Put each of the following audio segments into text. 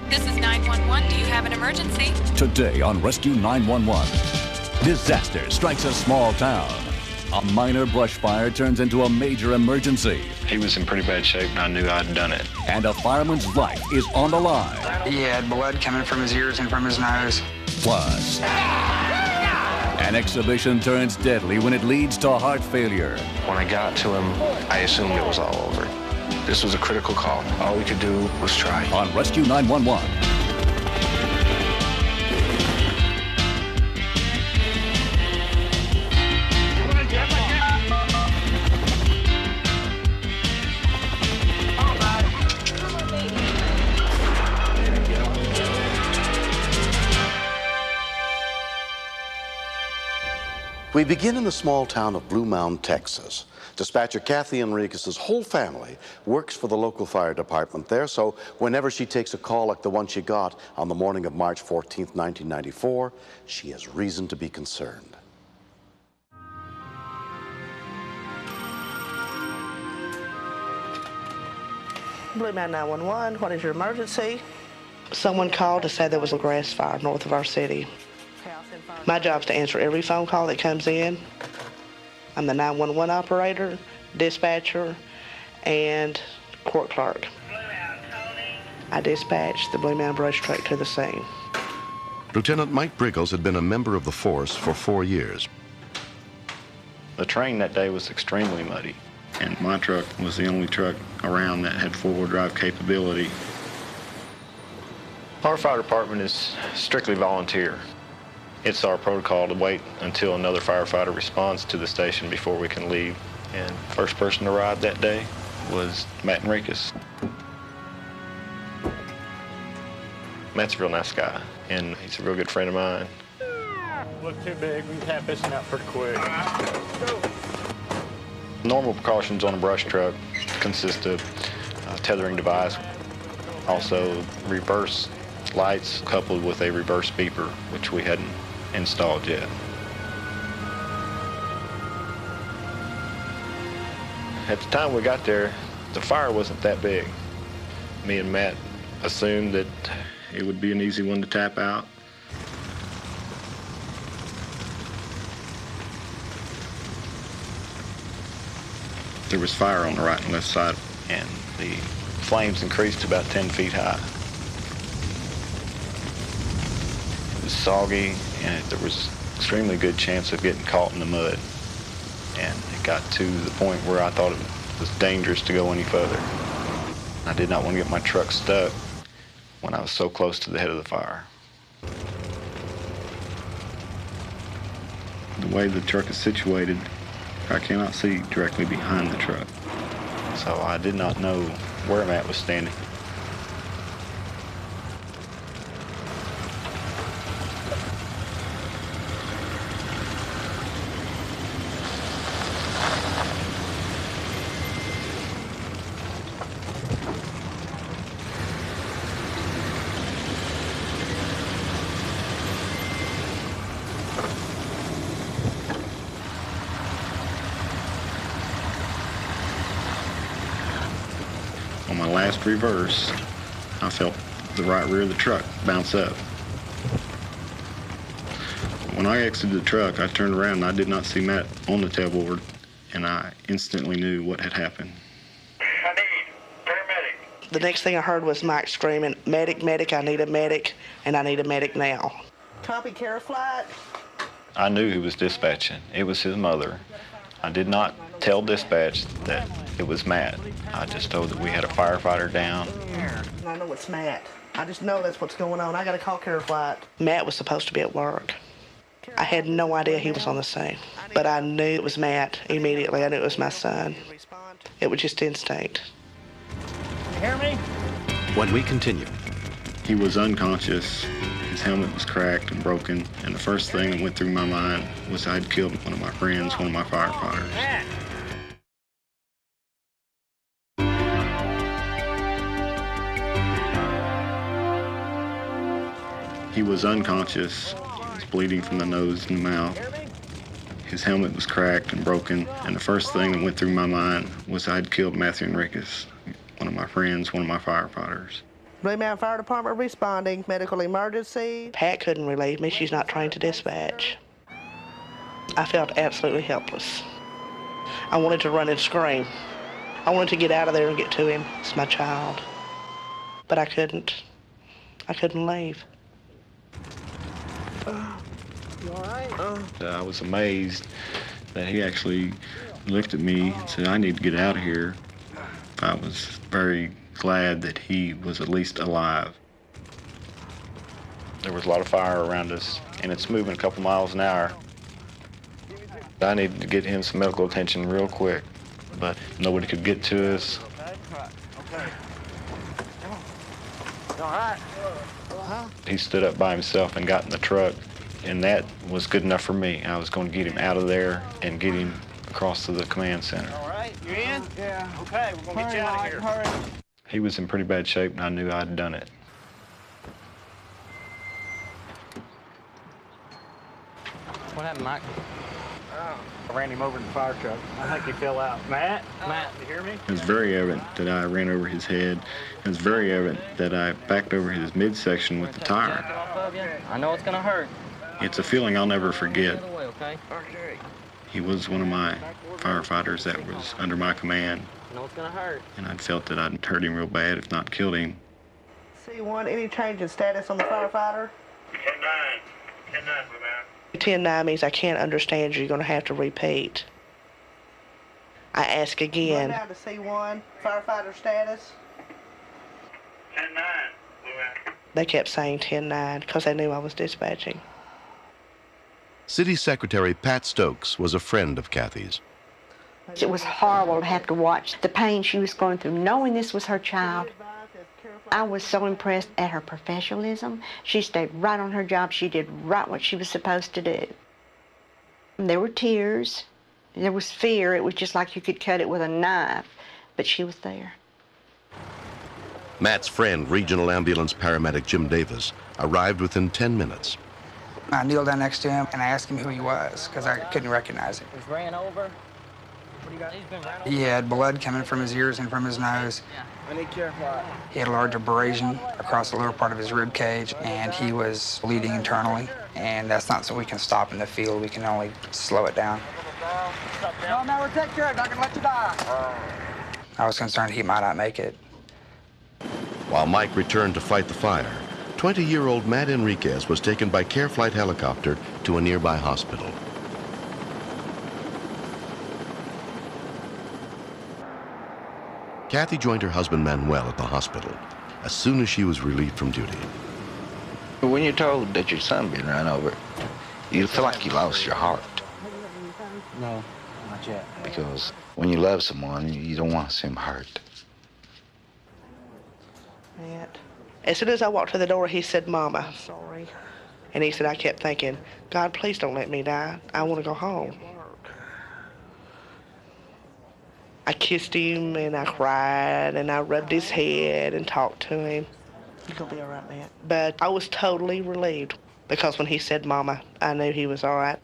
This is 911. Do you have an emergency? Today on Rescue 911, disaster strikes a small town. A minor brush fire turns into a major emergency. He was in pretty bad shape, and I knew I'd done it. And a fireman's life is on the line. He had blood coming from his ears and from his nose. Plus, an exhibition turns deadly when it leads to heart failure. When I got to him, I assumed it was all over. This was a critical call. All we could do was try. On Rescue 911. We begin in the small town of Blue Mound, Texas. Dispatcher Kathy Enriquez's whole family works for the local fire department there, so whenever she takes a call like the one she got on the morning of March 14th, 1994, she has reason to be concerned. Blue Mound 911, what is your emergency? Someone called to say there was a grass fire north of our city. My job is to answer every phone call that comes in. I'm the 911 operator, dispatcher, and court clerk. I dispatched the Blue Mound brush truck to the scene. Lieutenant Mike Briggles had been a member of the force for 4 years. The terrain that day was extremely muddy, and my truck was the only truck around that had four-wheel drive capability. Our fire department is strictly volunteer. It's our protocol to wait until another firefighter responds to the station before we can leave. And first person to arrive that day was Matt Enriquez. Matt's a real nice guy, and he's a real good friend of mine. Look too big, we can tap this one out pretty quick. Normal precautions on a brush truck consist of a tethering device, also reverse lights coupled with a reverse beeper, which we hadn't installed yet. At the time we got there, the fire wasn't that big. Me and Matt assumed that it would be an easy one to tap out. There was fire on the right and left side, and the flames increased to about 10 feet high. It was soggy, and there was extremely good chance of getting caught in the mud. And it got to the point where I thought it was dangerous to go any further. I did not want to get my truck stuck when I was so close to the head of the fire. The way the truck is situated, I cannot see directly behind the truck. So I did not know where Matt was standing. On my last reverse, I felt the right rear of the truck bounce up. When I exited the truck, I turned around and I did not see Matt on the tailboard, and I instantly knew what had happened. I need paramedic. The next thing I heard was Mike screaming, "Medic, medic, I need a medic, and I need a medic now." Copy, care flight. I knew he was dispatching. It was his mother. I did not tell dispatch that it was Matt. I just told that we had a firefighter down. I know it's Matt. I just know that's what's going on. I got to call care flight. Matt was supposed to be at work. I had no idea he was on the scene, but I knew it was Matt immediately. I knew it was my son. It was just instinct. You hear me? When we continue, He was unconscious. His helmet was cracked and broken, and the first thing that went through my mind was I'd killed one of my friends, one of my firefighters. Matt. He was unconscious. He was bleeding from the nose and the mouth. His helmet was cracked and broken, and the first thing that went through my mind was I'd killed Matthew Enriquez, one of my friends, one of my firefighters. Blue Mountain Fire Department responding. Medical emergency. Pat couldn't relieve me. She's not trained to dispatch. I felt absolutely helpless. I wanted to run and scream. I wanted to get out of there and get to him. It's my child. But I couldn't. I couldn't leave. You all right? I was amazed that he actually looked at me and said, I need to get out of here. I was very glad that he was at least alive. There was a lot of fire around us, and it's moving a couple miles an hour. I needed to get him some medical attention real quick, but nobody could get to us. Okay. Come on. You all right? He stood up by himself and got in the truck, and that was good enough for me. I was going to get him out of there and get him across to the command center. All right, you in? Yeah. Okay, we're gonna get you out of here. Hurry. He was in pretty bad shape, and I knew I'd done it. What happened, Mike? I ran him over in the fire truck. I think he fell out. Matt, you hear me? It was very evident that I ran over his head. It was very evident that I backed over his midsection with the tire. I know it's gonna hurt. It's a feeling I'll never forget. Okay? He was one of my firefighters that was under my command, I know it's gonna hurt. and I'd felt that I'd hurt him real bad, if not killed him. C1, any change in status on the firefighter? 10-9. 10-9, Blue Mountain. 10-9 means I can't understand you. You're going to have to repeat. I ask again. Down to C1, firefighter status. 10-9, Blue Mountain. They kept saying 10-9 because they knew I was dispatching. City Secretary Pat Stokes was a friend of Kathy's. It was horrible to have to watch the pain she was going through, knowing this was her child. I was so impressed at her professionalism. She stayed right on her job. She did right what she was supposed to do. There were tears. There was fear. It was just like you could cut it with a knife, but she was there. Matt's friend, Regional Ambulance paramedic Jim Davis, arrived within 10 minutes. I kneeled down next to him and I asked him who he was because I couldn't recognize him. He's ran over. What do you got? He's been ran over. He had blood coming from his ears and from his nose. I need care for it. He had a large abrasion across the lower part of his rib cage, and he was bleeding internally. And that's not something we can stop in the field. We can only slow it down. No, man, we'll take care of it. Not gonna let you die. I was concerned he might not make it. While Mike returned to fight the fire, 20-year-old Matt Enriquez was taken by Care Flight helicopter to a nearby hospital. Kathy joined her husband Manuel at the hospital as soon as she was relieved from duty. When you're told that your son been run over, you feel like you lost your heart. No, not yet. Because when you love someone, you don't want to see them hurt. As soon as I walked to the door, he said, Mama, I'm sorry. And he said, I kept thinking, God, please don't let me die. I want to go home. I kissed him and I cried and I rubbed his head and talked to him. You're gonna be all right, man. But I was totally relieved because when he said Mama, I knew he was all right.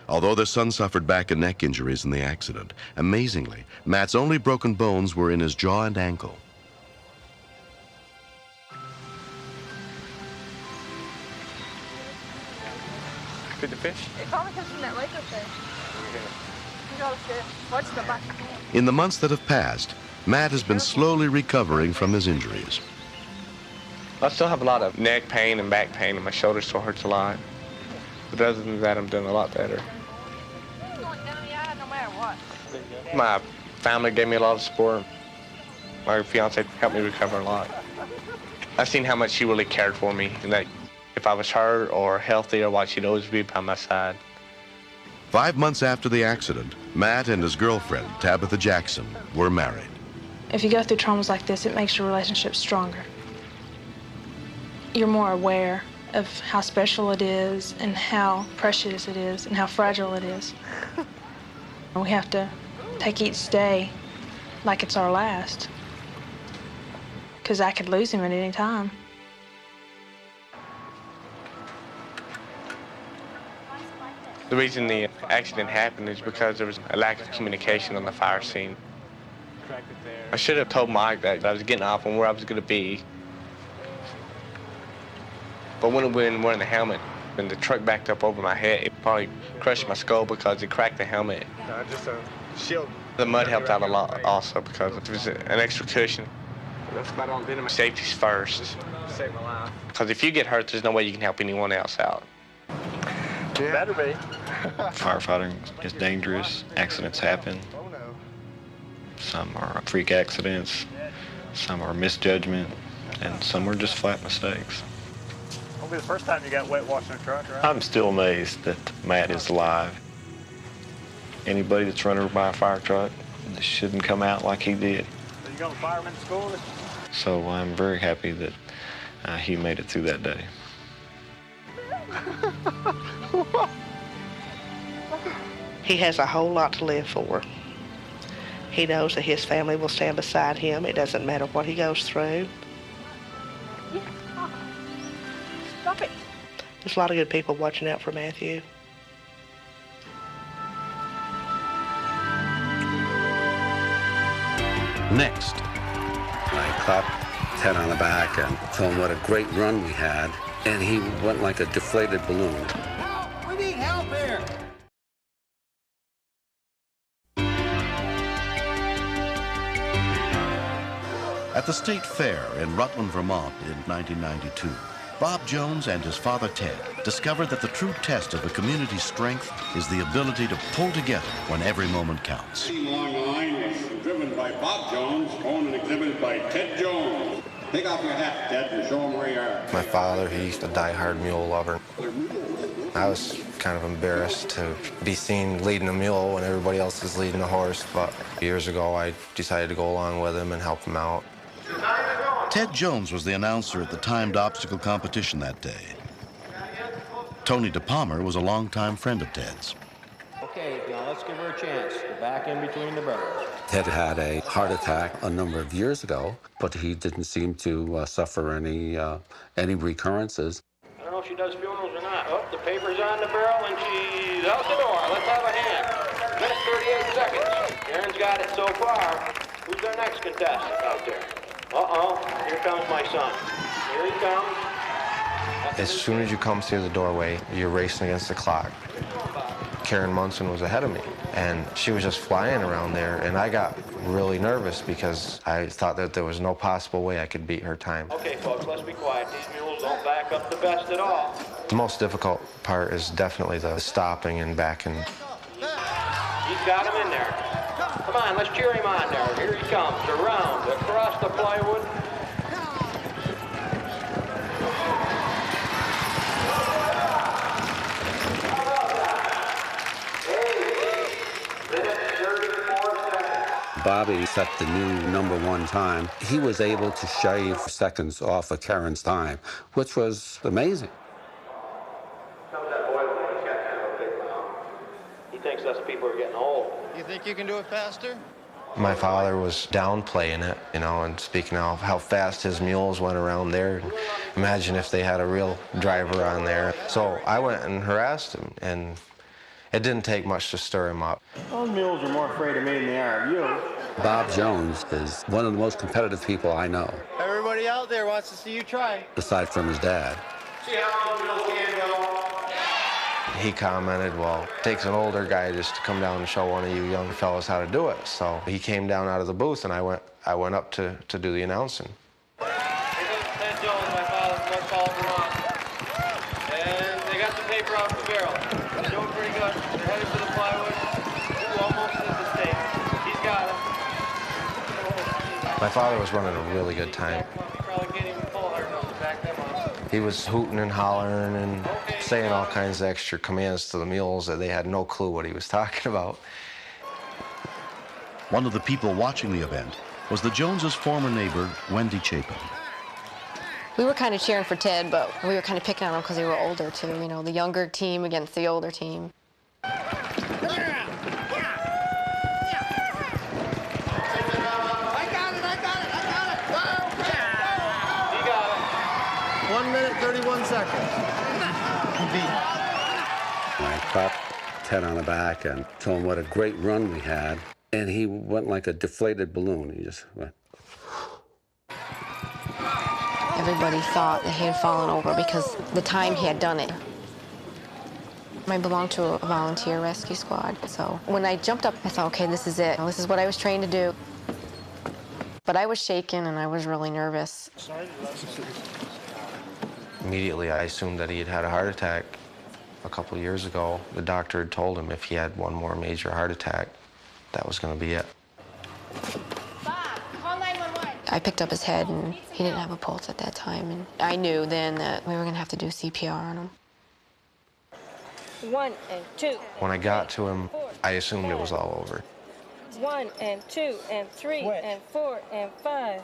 Although their son suffered back and neck injuries in the accident, amazingly, Matt's only broken bones were in his jaw and ankle. Good to fish? It probably comes from that lake up there. In the months that have passed, Matt has been slowly recovering from his injuries. I still have a lot of neck pain and back pain, and my shoulder still hurts a lot. But other than that, I'm doing a lot better. My family gave me a lot of support. My fiance helped me recover a lot. I've seen how much she really cared for me, and that if I was hurt or healthy or what, she'd always be by my side. 5 months after the accident, Matt and his girlfriend, Tabitha Jackson, were married. If you go through traumas like this, it makes your relationship stronger. You're more aware of how special it is and how precious it is and how fragile it is. We have to take each day like it's our last, because I could lose him at any time. The reason the accident happened is because there was a lack of communication on the fire scene. I should have told Mike that I was getting off and where I was going to be. But when we were wearing the helmet, when the truck backed up over my head, it probably crushed my skull because it cracked the helmet. Just a shield. The mud helped out a lot also because it was an extra cushion. That's about all I'm doing. Safety's first. Saved my life. Because if you get hurt, there's no way you can help anyone else out. Yeah. Better be. Firefighting is dangerous. Accidents happen. Some are freak accidents, some are misjudgment, and some are just flat mistakes. Won't be the first time you got wet washing a truck, right? I'm still amazed that Matt is alive. Anybody that's run over by a fire truck shouldn't come out like he did. So you going to fireman school? So I'm very happy that he made it through that day. He has a whole lot to live for. He knows that his family will stand beside him. It doesn't matter what he goes through. Stop it. There's a lot of good people watching out for Matthew. Next, I clapped Ted on the back and told him what a great run we had, and he went like a deflated balloon. Help! We need help here! At the State Fair in Rutland, Vermont in 1992, Bob Jones and his father Ted discovered that the true test of the community's strength is the ability to pull together when every moment counts. The team along the line was driven by Bob Jones, owned and exhibited by Ted Jones. Take off your hat, Ted, and show them where you are. My father, he's a die-hard mule lover. I was kind of embarrassed to be seen leading a mule when everybody else is leading a horse, but years ago I decided to go along with him and help him out. Ted Jones was the announcer at the timed obstacle competition that day. Tony DePalmer was a longtime friend of Ted's. Okay, now let's give her a chance to back in between the barrels. Ted had a heart attack a number of years ago, but he didn't seem to suffer any recurrences. I don't know if she does funerals or not. Oh, the paper's on the barrel and she's out the door. Let's have a hand. Minute 38 seconds. Karen's got it so far. Who's our next contestant out there? Uh-oh, here comes my son. Here he comes. As soon as you come through the doorway, you're racing against the clock. Karen Munson was ahead of me, and she was just flying around there, and I got really nervous because I thought that there was no possible way I could beat her time. Okay, folks, let's be quiet. These mules don't back up the best at all. The most difficult part is definitely the stopping and backing. He's got him in there. Come on, let's cheer him on there. Here he comes, around, across the plywood. Bobby set the new #1 time. He was able to shave seconds off of Karen's time, which was amazing. He thinks us people are getting old. You think you can do it faster? My father was downplaying it, you know, and speaking of how fast his mules went around there. Imagine if they had a real driver on there. So I went and harassed him, and it didn't take much to stir him up. Those mules are more afraid of me than they are of you. Bob Jones is one of the most competitive people I know, Everybody out there wants to see you try. aside from his dad. See how long mules can go. He commented, well, it takes an older guy just to come down and show one of you young fellas how to do it. So he came down out of the booth, and I went up to do the announcing. Here goes Ted Jones, my father from West Hall, Vermont. And they got the paper out the barrel. They're doing pretty good. They're headed for the plywood. Ooh, almost at the stake. He's got him. My father was running a really good time. He probably can't even pull hard enough to back them up. He was hooting and hollering and saying all kinds of extra commands to the mules that they had no clue what he was talking about. One of the people watching the event was the Joneses' former neighbor, Wendy Chapin. We were kind of cheering for Ted, but we were kind of picking on him because they were older, too. You know, the younger team against the older team. He got it. 1 minute, 31 seconds. I clapped Ted on the back and told him what a great run we had, And he went like a deflated balloon. He just went. Everybody thought that he had fallen over because the time he had done it. I belonged to a volunteer rescue squad, so when I jumped up, I thought, okay, this is it. This is what I was trained to do. But I was shaken and I was really nervous. Immediately, I assumed that he had had a heart attack a couple of years ago. The doctor had told him if he had one more major heart attack, that was going to be it. I picked up his head and he didn't have a pulse at that time. And I knew then that we were going to have to do CPR on him. 1 and 2. When I got to him, I assumed it was all over. 1 and 2 and 3 and 4 and 5.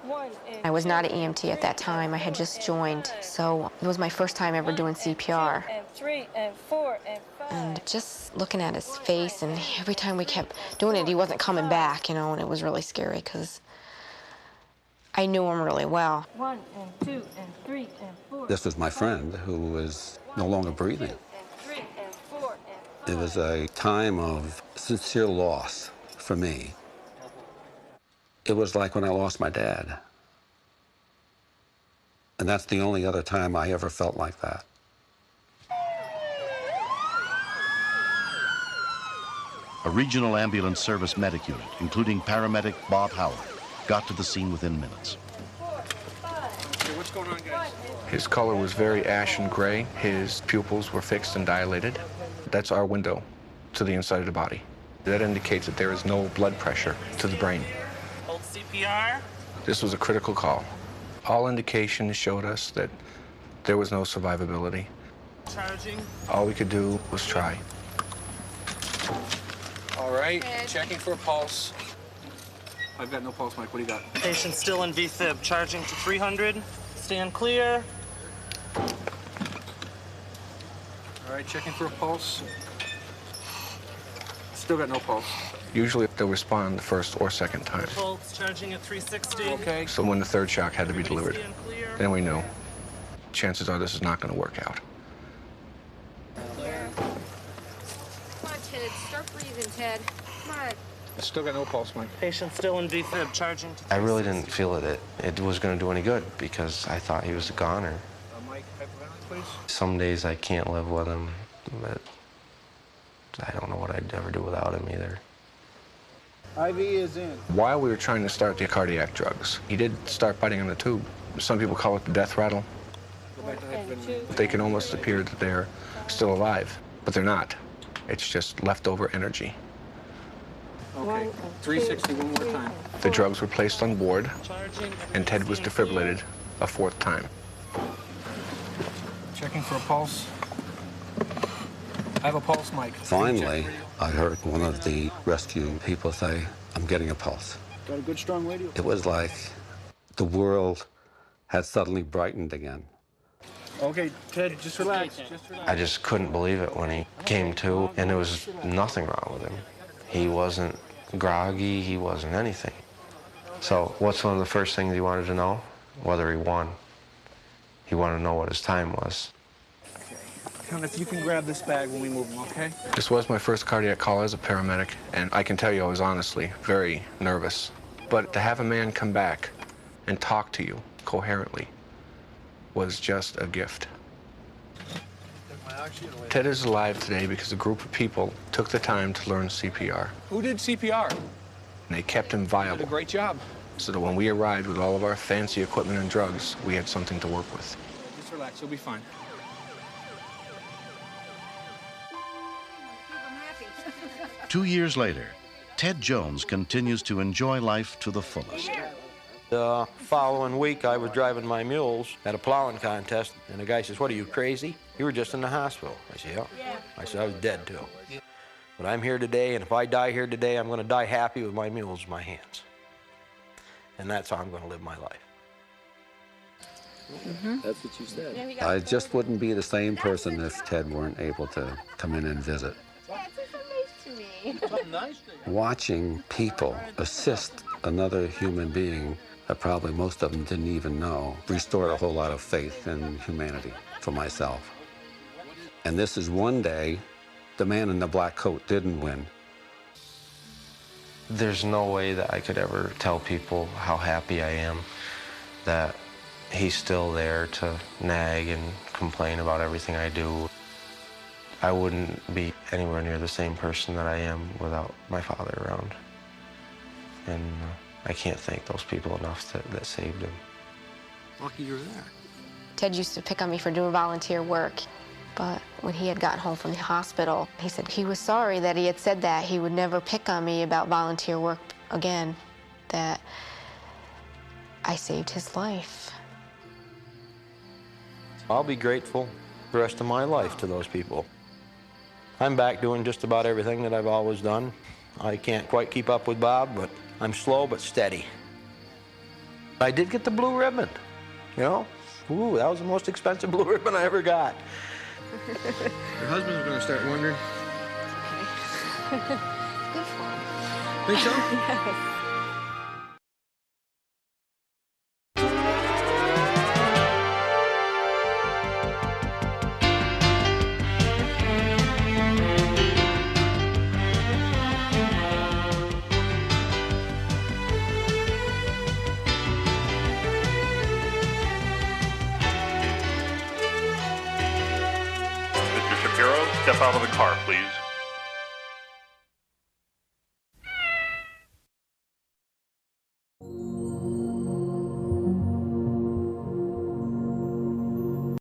1 and I was not an EMT at that time. I had just joined, so it was my first time ever doing CPR. And 3 and 4 and 5. And just looking at his face, and every time we kept doing it, he wasn't coming back, you know, and it was really scary because I knew him really well. 1 and 2 and 3 and 4. This was my friend who was no longer breathing. It was a time of sincere loss for me. It was like when I lost my dad. And that's the only other time I ever felt like that. A regional ambulance service medic unit, including paramedic Bob Howard, got to the scene within minutes. What's going on, guys? His color was very ashen gray. His pupils were fixed and dilated. That's our window to the inside of the body. That indicates that there is no blood pressure to the brain. Hold CPR. This was a critical call. All indications showed us that there was no survivability. Charging. All we could do was try. All right, checking for a pulse. I've got no pulse, Mike. What do you got? Patient still in V-fib. Charging to 300. Stand clear. All right, checking for a pulse. Still got no pulse. Usually they'll respond the first or second time. Pulse charging at 360. Okay. So when the third shock had to be delivered, then we knew. Chances are this is not going to work out. Come on, Ted. Start breathing, Ted. Come on. Still got no pulse, Mike. Patient still in V-fib. Charging to 360. I really didn't feel that it was going to do any good because I thought he was a goner. Mike, hyperventilate, please. Some days I can't live with him, but I don't know what I'd ever do without him either. IV is in. While we were trying to start the cardiac drugs, he did start biting on the tube. Some people call it the death rattle. They can almost appear that they're still alive, but they're not. It's just leftover energy. Okay, 360 one more time. The drugs were placed on board, and Ted was defibrillated a fourth time. Checking for a pulse. I have a pulse, Mike. Finally, I heard one of the rescue people say, "I'm getting a pulse." Got a good, strong radio. It was like the world had suddenly brightened again. Okay, Ted, just relax. I just couldn't believe it when he came to, and there was nothing wrong with him. He wasn't groggy, he wasn't anything. So what's one of the first things he wanted to know? Whether he won. He wanted to know what his time was. Count if you can grab this bag when we move him, okay? This was my first cardiac call as a paramedic, and I can tell you I was honestly very nervous. But to have a man come back and talk to you coherently was just a gift. Ted is alive today because a group of people took the time to learn CPR. Who did CPR? And they kept him viable. Did a great job. So that when we arrived with all of our fancy equipment and drugs, we had something to work with. Just relax, you'll be fine. Two years later, Ted Jones continues to enjoy life to the fullest. The following week, I was driving my mules at a plowing contest, and the guy says, "What, are you crazy? You were just in the hospital." I said, "Yeah." I said, "I was dead, too. But I'm here today, and if I die here today, I'm going to die happy with my mules in my hands. And that's how I'm going to live my life." That's what you said. I just wouldn't be the same person if Ted weren't able to come in and visit. Watching people assist another human being that probably most of them didn't even know restored a whole lot of faith in humanity for myself. And this is one day the man in the black coat didn't win. There's no way that I could ever tell people how happy I am that he's still there to nag and complain about everything I do. I wouldn't be anywhere near the same person that I am without my father around. And I can't thank those people enough that saved him. Lucky you're there. Ted used to pick on me for doing volunteer work, but when he had gotten home from the hospital, he said he was sorry that he had said that. He would never pick on me about volunteer work again, that I saved his life. I'll be grateful the rest of my life to those people. I'm back doing just about everything that I've always done. I can't quite keep up with Bob, but I'm slow but steady. I did get the blue ribbon, you know? Ooh, that was the most expensive blue ribbon I ever got. Your husband's gonna start wondering. Okay. Think so? Yes. Step out of the car, please.